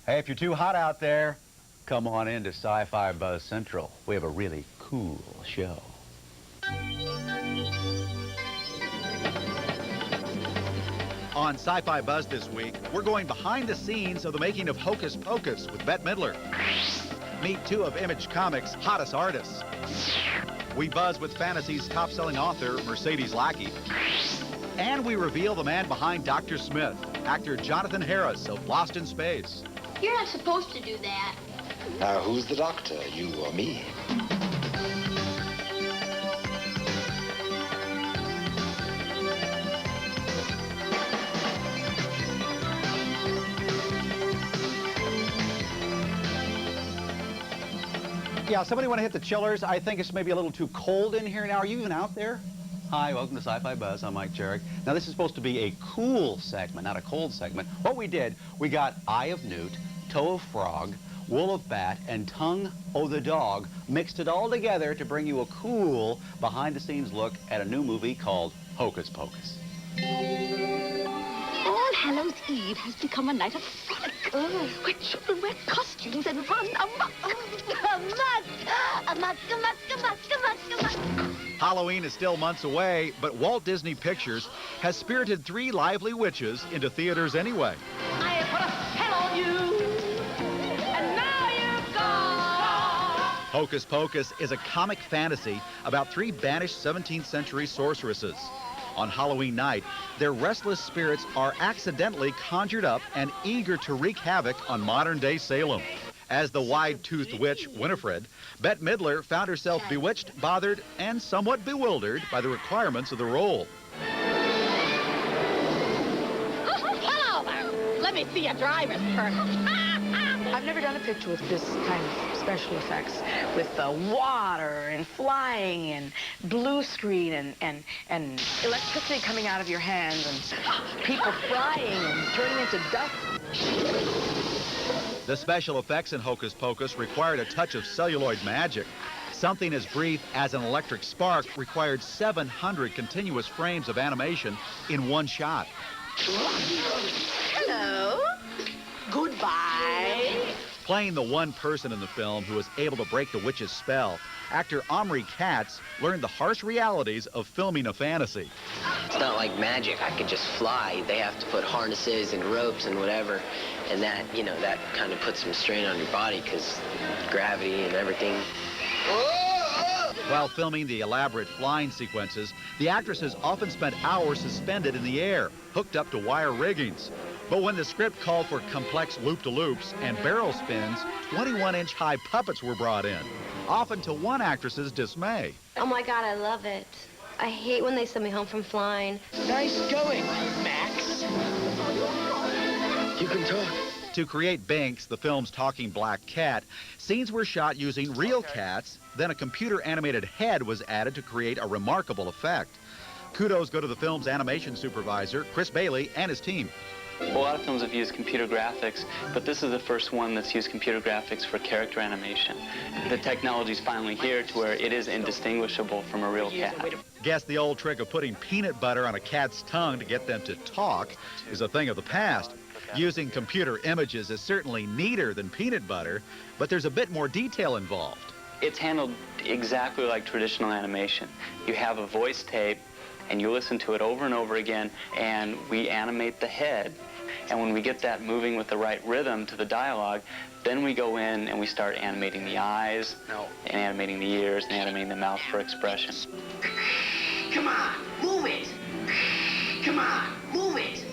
Hey, if you're too hot out there, come on into Sci-Fi Buzz Central. We have a really cool show. On Sci-Fi Buzz this week, we're going behind the scenes of the making of Hocus Pocus with Bette Midler. Meet two of Image Comics' hottest artists. We buzz with Fantasy's top-selling author, Mercedes Lackey. And we reveal the man behind Dr. Smith, actor Jonathan Harris of Lost in Space. You're not supposed to do that. Now, who's the doctor, you or me? Yeah, somebody want to hit the chillers? I think it's maybe a little too cold in here now. Are you even out there? Hi, welcome to Sci-Fi Buzz. I'm Mike Jarek. Now, this is supposed to be a cool segment, not a cold segment. What we did, we got eye of newt, toe of frog, wool of bat, and tongue of the dog, mixed it all together to bring you a cool, behind-the-scenes look at a new movie called Hocus Pocus. All Hallows Eve has become a night of frolic, where children wear costumes and run amok. Amok. Halloween is still months away, but Walt Disney Pictures has spirited 3 lively witches into theaters anyway. I put a spell on you, and now you've gone. Hocus Pocus is a comic fantasy about 3 banished 17th century sorceresses. On Halloween night, their restless spirits are accidentally conjured up and eager to wreak havoc on modern-day Salem. As the wide-toothed witch, Winifred, Bette Midler found herself bewitched, bothered, and somewhat bewildered by the requirements of the role. Hello there. Let me see your driver's permit. I've never done a picture with this kind of special effects, with water and flying and blue screen and electricity coming out of your hands and people flying and turning into dust. The special effects in Hocus Pocus required a touch of celluloid magic. Something as brief as an electric spark required 700 continuous frames of animation in one shot. Hello. Goodbye. Playing the one person in the film who was able to break the witch's spell, actor Omri Katz learned the harsh realities of filming a fantasy. It's not like magic. I could just fly. They have to put harnesses and ropes and whatever, and that, you know, that kind of puts some strain on your body because gravity and everything. While filming the elaborate flying sequences, the actresses often spent hours suspended in the air, hooked up to wire riggings. But when the script called for complex loop-de-loops and barrel spins, 21-inch high puppets were brought in, often to one actress's dismay. Oh my God, I love it. I hate when they send me home from flying. Nice going, Max. You can talk. To create Binks, the film's talking black cat, scenes were shot using real cats, then a computer-animated head was added to create a remarkable effect. Kudos go to the film's animation supervisor, Chris Bailey, and his team. A lot of films have used computer graphics, but this is the first one that's used computer graphics for character animation. The technology's finally here to where it is indistinguishable from a real cat. Guess the old trick of putting peanut butter on a cat's tongue to get them to talk is a thing of the past. Using computer images is certainly neater than peanut butter, but there's a bit more detail involved. It's handled exactly like traditional animation. You have a voice tape, and you listen to it over and over again, and we animate the head. And when we get that moving with the right rhythm to the dialogue, then we go in and we start animating the eyes, and animating the ears, and animating the mouth for expression. Come on, move it. Come on, move it.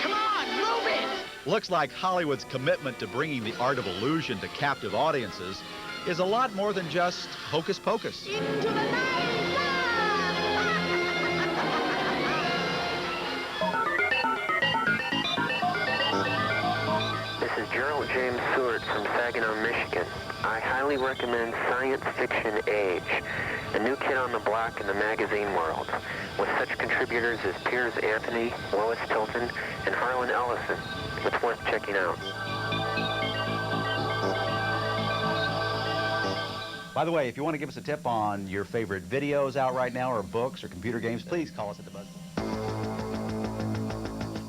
Come on, move it. Looks like Hollywood's commitment to bringing the art of illusion to captive audiences is a lot more than just Hocus Pocus. Into the night. Gerald James Seward from Saginaw, Michigan. I highly recommend Science Fiction Age, a new kid on the block in the magazine world, with such contributors as Piers Anthony, Lois Tilton, and Harlan Ellison. It's worth checking out. By the way, if you want to give us a tip on your favorite videos out right now, or books, or computer games, please call us at the Buzz.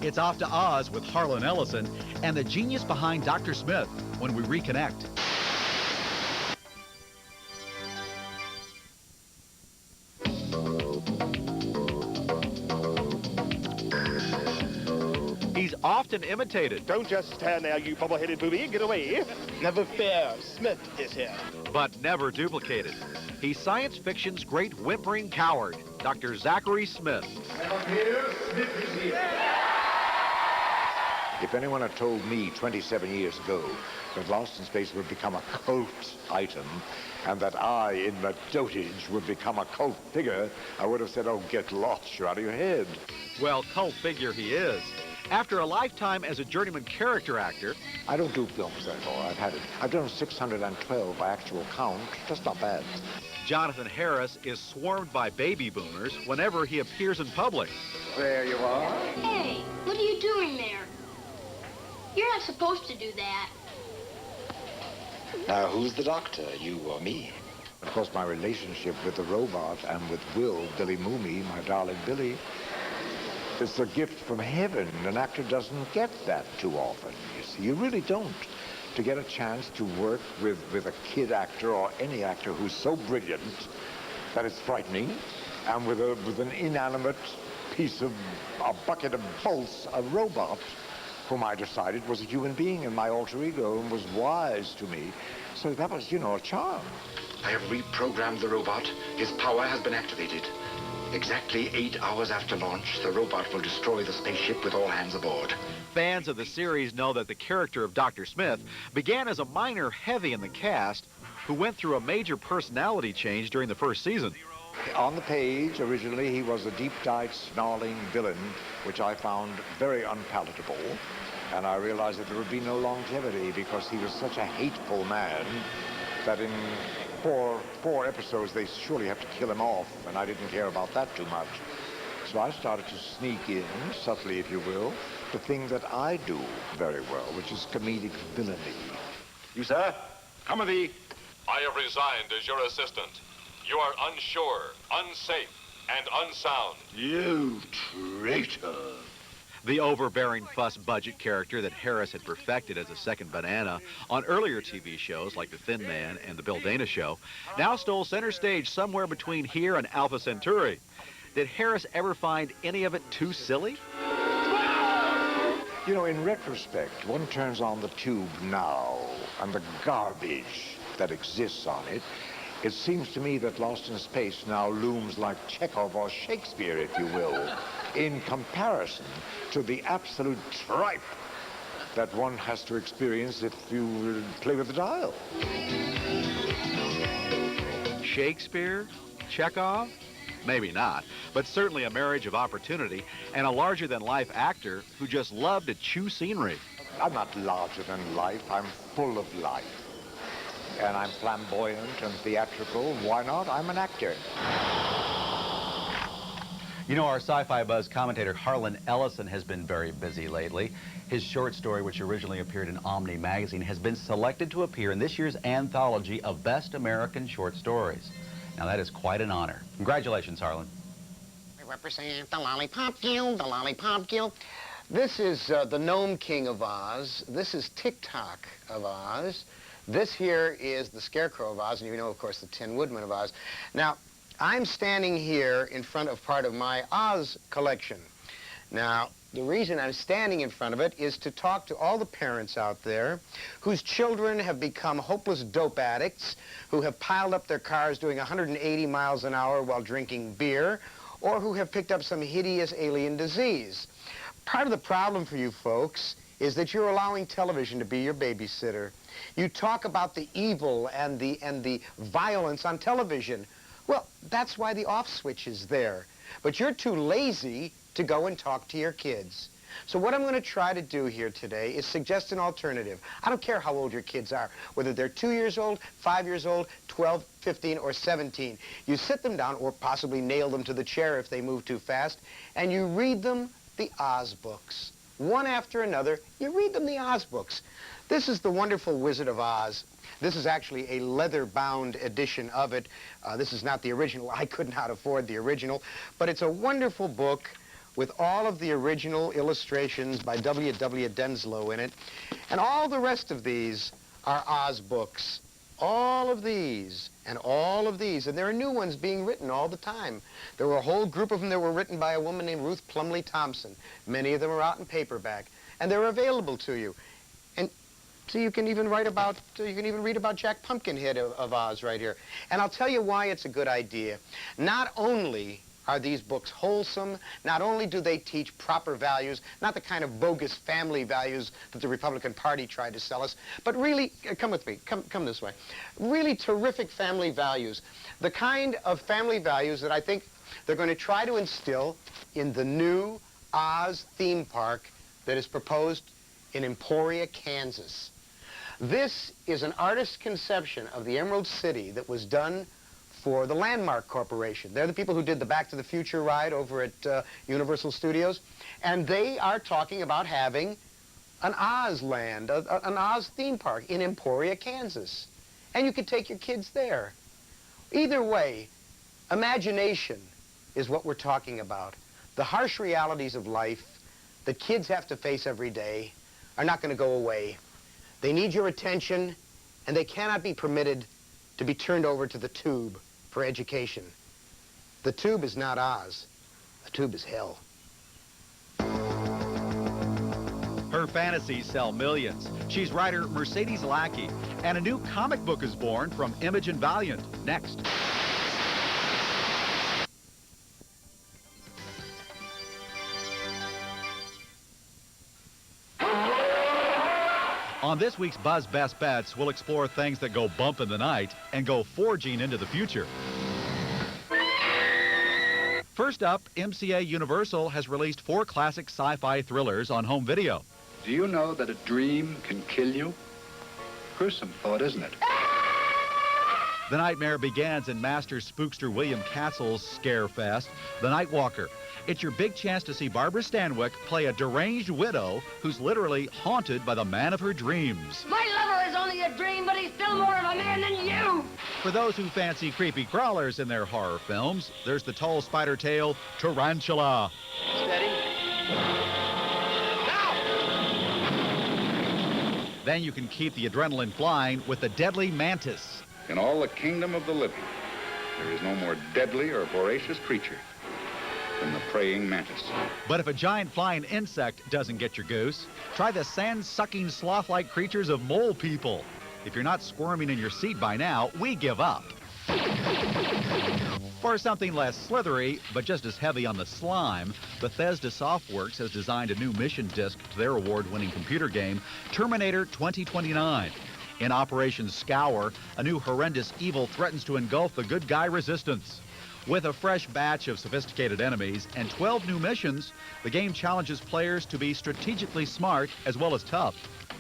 It's off to Oz with Harlan Ellison and the genius behind Dr. Smith when we reconnect. He's often imitated. Don't just stand there, you bubble-headed booby. Get away. Never fear. Smith is here. But never duplicated. He's science fiction's great whimpering coward, Dr. Zachary Smith. If anyone had told me 27 years ago that Lost in Space would become a cult item and that I, in the dotage, would become a cult figure, I would have said, oh, get lost, you're out of your head. Well, cult figure he is. After a lifetime as a journeyman character actor... I don't do films anymore. I've had it. I've done 612 by actual count. That's not bad. Jonathan Harris is swarmed by baby boomers whenever he appears in public. There you are. Hey, what are you doing there? You're not supposed to do that. Now, who's the doctor, you or me? Of course, my relationship with the robot and with Will, Billy Mooney, my darling Billy, it's a gift from heaven. An actor doesn't get that too often, you see. You really don't. To get a chance to work with a kid actor or any actor who's so brilliant that it's frightening, and with an inanimate piece of, a bucket of bolts, a robot, whom I decided was a human being and my alter ego and was wise to me. So that was, you know, a charm. I have reprogrammed the robot. His power has been activated. Exactly 8 hours after launch, the robot will destroy the spaceship with all hands aboard. Fans of the series know that the character of Dr. Smith began as a minor heavy in the cast who went through a major personality change during the first season. On the page, originally, he was a deep-dyed, snarling villain, which I found very unpalatable. And I realized that there would be no longevity because he was such a hateful man that in four episodes, they surely have to kill him off, and I didn't care about that too much. So I started to sneak in, subtly if you will, the thing that I do very well, which is comedic villainy. You, sir? Come with thee. I have resigned as your assistant. You are unsure, unsafe, and unsound. You traitor. The overbearing fuss budget character that Harris had perfected as a second banana on earlier TV shows like The Thin Man and The Bill Dana Show now stole center stage somewhere between here and Alpha Centauri. Did Harris ever find any of it too silly? You know, in retrospect, one turns on the tube now, and the garbage that exists on it, it seems to me that Lost in Space now looms like Chekhov or Shakespeare, if you will, in comparison to the absolute tripe that one has to experience if you play with the dial. Shakespeare? Chekhov? Maybe not, but certainly a marriage of opportunity and a larger-than-life actor who just loved to chew scenery. I'm not larger than life. I'm full of life. And I'm flamboyant and theatrical. Why not? I'm an actor. You know, our Sci-Fi Buzz commentator Harlan Ellison has been very busy lately. His short story, which originally appeared in Omni magazine, has been selected to appear in this year's anthology of Best American Short Stories. Now, that is quite an honor. Congratulations, Harlan. I represent the Lollipop Guild, the Lollipop Guild. This is the Gnome King of Oz. This is Tick-Tock of Oz. This here is the Scarecrow of Oz, and you know, of course, the Tin Woodman of Oz. Now, I'm standing here in front of part of my Oz collection. Now, the reason I'm standing in front of it is to talk to all the parents out there whose children have become hopeless dope addicts, who have piled up their cars doing 180 miles an hour while drinking beer, or who have picked up some hideous alien disease. Part of the problem for you folks is that you're allowing television to be your babysitter. You talk about the evil and the violence on television. Well, that's why the off switch is there. But you're too lazy to go and talk to your kids. So what I'm going to try to do here today is suggest an alternative. I don't care how old your kids are, whether they're 2 years old, 5 years old, 12, 15, or 17. You sit them down, or possibly nail them to the chair if they move too fast, and you read them the Oz books. One after another, you read them the Oz books. This is The Wonderful Wizard of Oz. This is actually a leather-bound edition of it. This is not the original. I could not afford the original. But it's a wonderful book with all of the original illustrations by W.W. Denslow in it. And all the rest of these are Oz books. All of these and all of these. And there are new ones being written all the time. There were a whole group of them that were written by a woman named Ruth Plumley Thompson. Many of them are out in paperback. And they're available to you. And so you can even read about Jack Pumpkinhead of Oz right here. And I'll tell you why it's a good idea. Not only are these books wholesome, not only do they teach proper values, not the kind of bogus family values that the Republican Party tried to sell us, but really, come with me, come this way, really terrific family values. The kind of family values that I think they're going to try to instill in the new Oz theme park that is proposed in Emporia, Kansas. This is an artist's conception of the Emerald City that was done for the Landmark Corporation. They're the people who did the Back to the Future ride over at Universal Studios. And they are talking about having an Oz land, an Oz theme park in Emporia, Kansas. And you could take your kids there. Either way, imagination is what we're talking about. The harsh realities of life that kids have to face every day are not going to go away. They need your attention, and they cannot be permitted to be turned over to the tube for education. The tube is not Oz. The tube is hell. Her fantasies sell millions. She's writer Mercedes Lackey, and a new comic book is born from Image and Valiant. Next. On this week's Buzz Best Bets, we'll explore things that go bump in the night and go forging into the future. First up, MCA Universal has released 4 classic sci-fi thrillers on home video. Do you know that a dream can kill you? Gruesome thought, isn't it? The nightmare begins in master spookster William Cassel's scare fest, The Night Walker. It's your big chance to see Barbara Stanwyck play a deranged widow who's literally haunted by the man of her dreams. My lover is only a dream, but he's still more of a man than you. For those who fancy creepy crawlers in their horror films, there's the tall spider tail Tarantula. Steady. Then you can keep the adrenaline flying with the deadly mantis. In all the kingdom of the living, there is no more deadly or voracious creature than the praying mantis. But if a giant flying insect doesn't get your goose, try the sand-sucking sloth-like creatures of mole people. If you're not squirming in your seat by now, we give up. For something less slithery, but just as heavy on the slime, Bethesda Softworks has designed a new mission disc to their award-winning computer game, Terminator 2029. In Operation Scour, a new horrendous evil threatens to engulf the good guy resistance. With a fresh batch of sophisticated enemies and 12 new missions, the game challenges players to be strategically smart as well as tough.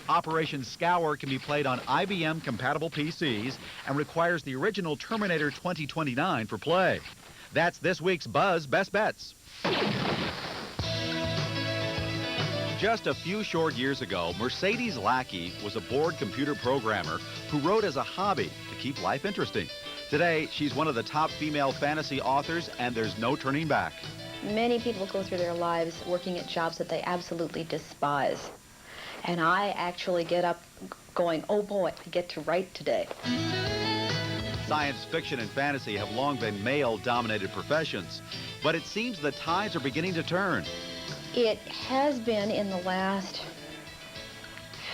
Operation Scour can be played on IBM-compatible PCs and requires the original Terminator 2029 for play. That's this week's Buzz Best Bets. Just a few short years ago, Mercedes Lackey was a bored computer programmer who wrote as a hobby to keep life interesting. Today, she's one of the top female fantasy authors, and there's no turning back. Many people go through their lives working at jobs that they absolutely despise. And I actually get up going, oh boy, I get to write today. Science fiction and fantasy have long been male-dominated professions, but it seems the tides are beginning to turn. It has been, in the last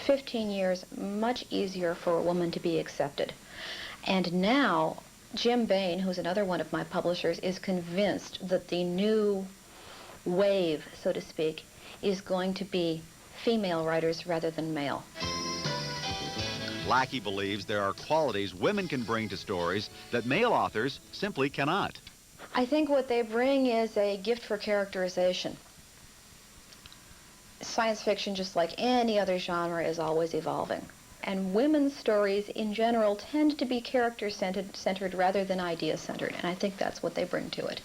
15 years, much easier for a woman to be accepted. And now, Jim Bain, who's another one of my publishers, is convinced that the new wave, so to speak, is going to be female writers rather than male. Lackey believes there are qualities women can bring to stories that male authors simply cannot. I think what they bring is a gift for characterization. Science fiction, just like any other genre, is always evolving. And women's stories, in general, tend to be character-centered rather than idea-centered, and I think that's what they bring to it.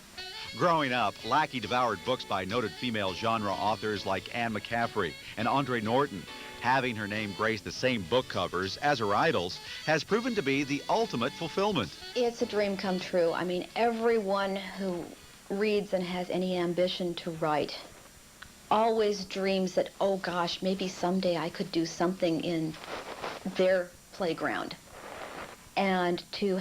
Growing up, Lackey devoured books by noted female genre authors like Anne McCaffrey and Andre Norton. Having her name grace the same book covers as her idols has proven to be the ultimate fulfillment. It's a dream come true. I mean, everyone who reads and has any ambition to write always dreams that, oh gosh, maybe someday I could do something in their playground. And to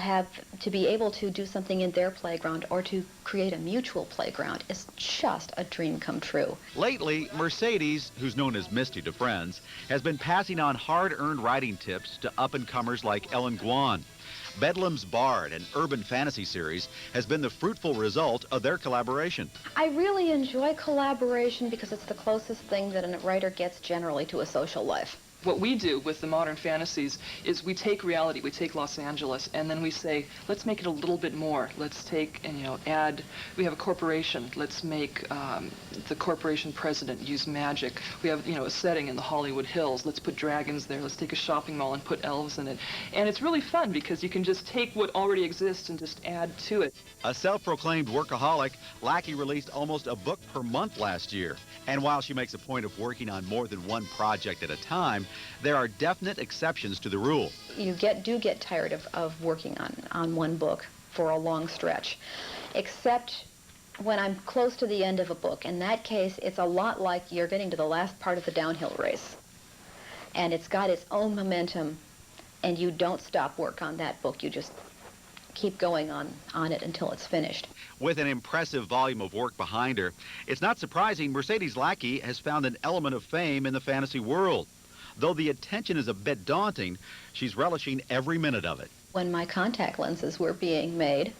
be able to do something in their playground or to create a mutual playground is just a dream come true. Lately, Mercedes, who's known as Misty to friends, has been passing on hard-earned writing tips to up-and-comers like Ellen Guan. Bedlam's Bard, an urban fantasy series, has been the fruitful result of their collaboration. I really enjoy collaboration because it's the closest thing that a writer gets generally to a social life. What we do with the modern fantasies is we take reality, we take Los Angeles, and then we say, let's make it a little bit more. Let's take and, add, we have a corporation, let's make the corporation president use magic. We have, a setting in the Hollywood Hills, let's put dragons there, let's take a shopping mall and put elves in it. And it's really fun because you can just take what already exists and just add to it. A self-proclaimed workaholic, Lackey released almost a book per month last year. And while she makes a point of working on more than one project at a time, there are definite exceptions to the rule. You do get tired of working on one book for a long stretch, except when I'm close to the end of a book. In that case, it's a lot like you're getting to the last part of the downhill race. And it's got its own momentum, and you don't stop work on that book. You just keep going on it until it's finished. With an impressive volume of work behind her, it's not surprising Mercedes Lackey has found an element of fame in the fantasy world. Though the attention is a bit daunting, she's relishing every minute of it. When my contact lenses were being made,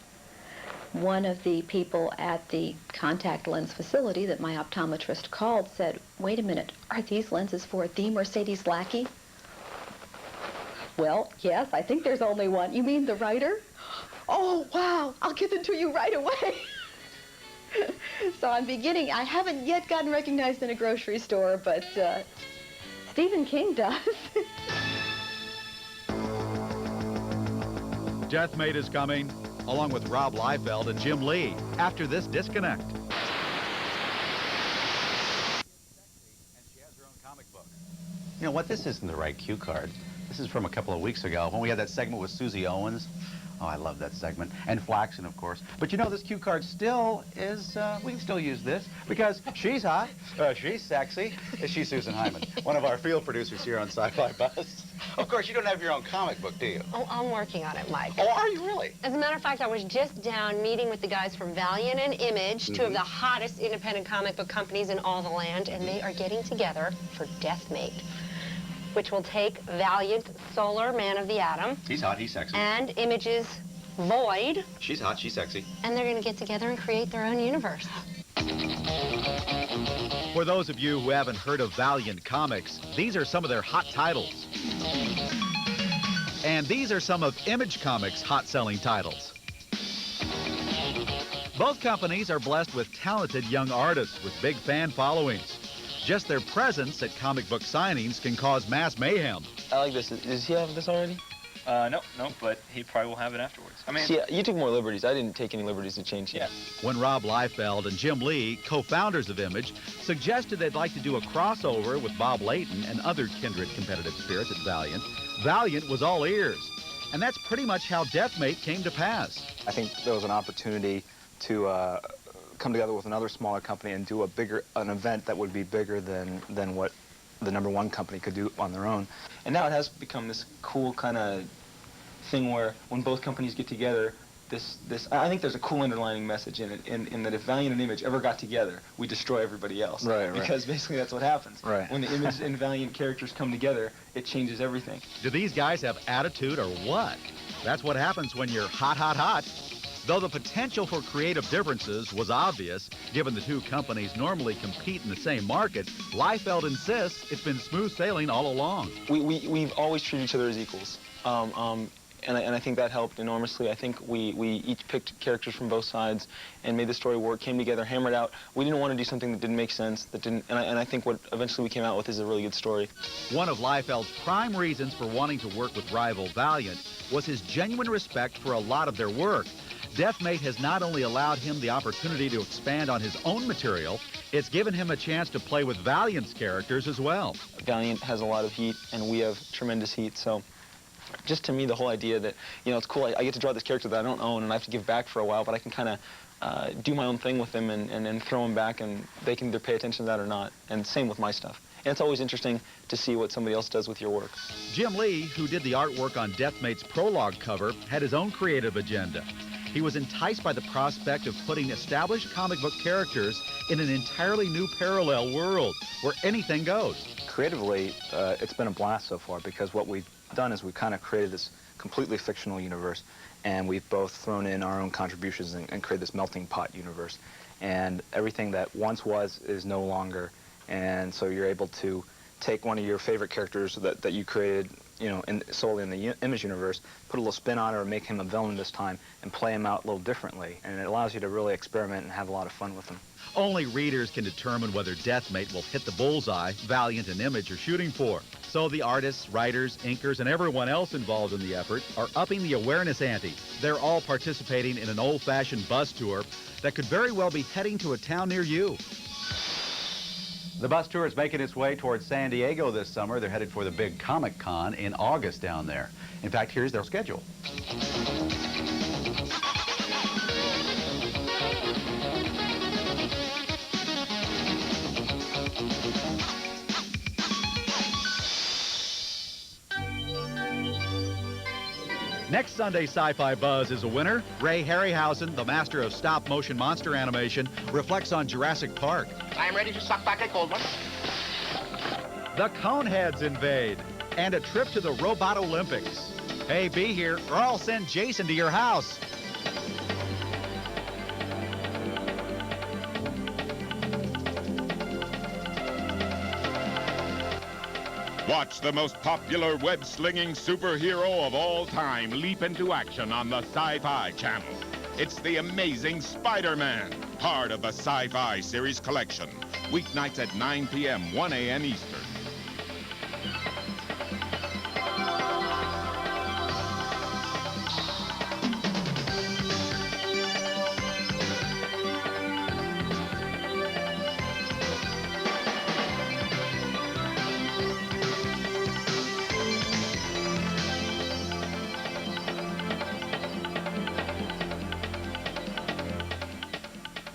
one of the people at the contact lens facility that my optometrist called said, "Wait a minute, are these lenses for the Mercedes Lackey?" "Well, yes, I think there's only one." "You mean the writer?" "Oh, wow, I'll get them to you right away." So I haven't yet gotten recognized in a grocery store, but Stephen King does. Deathmate is coming, along with Rob Liefeld and Jim Lee, after this disconnect. And she has her own comic book. You know what? This isn't the right cue card. This is from a couple of weeks ago when we had that segment with Susie Owens. Oh, I love that segment. And Flaxen, of course. But this cue card still is, we can still use this because she's hot, she's sexy. She's Susan Hyman, one of our field producers here on Sci-Fi Buzz. Of course, you don't have your own comic book, do you? Oh, I'm working on it, Mike. Oh, are you really? As a matter of fact, I was just down meeting with the guys from Valiant and Image, two of the hottest independent comic book companies in all the land, and they are getting together for Deathmate, which will take Valiant Solar Man of the Atom. He's hot, he's sexy. And Image's Void. She's hot, she's sexy. And they're going to get together and create their own universe. For those of you who haven't heard of Valiant Comics, these are some of their hot titles. And these are some of Image Comics' hot-selling titles. Both companies are blessed with talented young artists with big fan followings. Just their presence at comic book signings can cause mass mayhem. I like this. Does he have this already? No, but he probably will have it afterwards. I mean, see, you took more liberties. I didn't take any liberties to change it. Yeah. When Rob Liefeld and Jim Lee, co-founders of Image, suggested they'd like to do a crossover with Bob Layton and other kindred competitive spirits at Valiant, Valiant was all ears. And that's pretty much how Deathmate came to pass. I think there was an opportunity to come together with another smaller company and do an event that would be bigger than what the #1 company could do on their own. And now it has become this cool kind of thing where when both companies get together, I think there's a cool underlining message in it, in that if Valiant and Image ever got together, we destroy everybody else. Right. Because basically that's what happens. Right. When the Image and Valiant characters come together, it changes everything. Do these guys have attitude or what? That's what happens when you're hot, hot, hot. Though the potential for creative differences was obvious, given the two companies normally compete in the same market, Liefeld insists it's been smooth sailing all along. We've always treated each other as equals. And I think that helped enormously. I think we each picked characters from both sides and made the story work, came together, hammered out. We didn't want to do something that didn't make sense, and I think what eventually we came out with is a really good story. One of Liefeld's prime reasons for wanting to work with rival Valiant was his genuine respect for a lot of their work. Deathmate has not only allowed him the opportunity to expand on his own material, it's given him a chance to play with Valiant's characters as well. Valiant has a lot of heat, and we have tremendous heat, so just to me, the whole idea that, it's cool, I get to draw this character that I don't own, and I have to give back for a while, but I can kind of do my own thing with them and throw them back, and they can either pay attention to that or not. And same with my stuff. And it's always interesting to see what somebody else does with your work. Jim Lee, who did the artwork on Deathmate's prologue cover, had his own creative agenda. He was enticed by the prospect of putting established comic book characters in an entirely new parallel world where anything goes. Creatively, it's been a blast so far, because what we've done is we've kind of created this completely fictional universe, and we've both thrown in our own contributions and created this melting pot universe. And everything that once was is no longer. And so you're able to take one of your favorite characters that you created, you know, solely in the Image universe, put a little spin on it, or make him a villain this time, and play him out a little differently. And it allows you to really experiment and have a lot of fun with them. Only readers can determine whether Deathmate will hit the bullseye Valiant and Image are shooting for. So the artists, writers, inkers, and everyone else involved in the effort are upping the awareness ante. They're all participating in an old-fashioned bus tour that could very well be heading to a town near you. The bus tour is making its way towards San Diego this summer. They're headed for the big Comic Con in August down there. In fact, here's their schedule. Next Sunday, Sci-Fi Buzz is a winner. Ray Harryhausen, the master of stop-motion monster animation, reflects on Jurassic Park. I'm ready to suck back a cold one. The Coneheads invade, and a trip to the Robot Olympics. Hey, be here, or I'll send Jason to your house. Watch the most popular web-slinging superhero of all time leap into action on the Sci-Fi Channel. It's the Amazing Spider-Man, part of the Sci-Fi series collection. Weeknights at 9 p.m., 1 a.m. Eastern.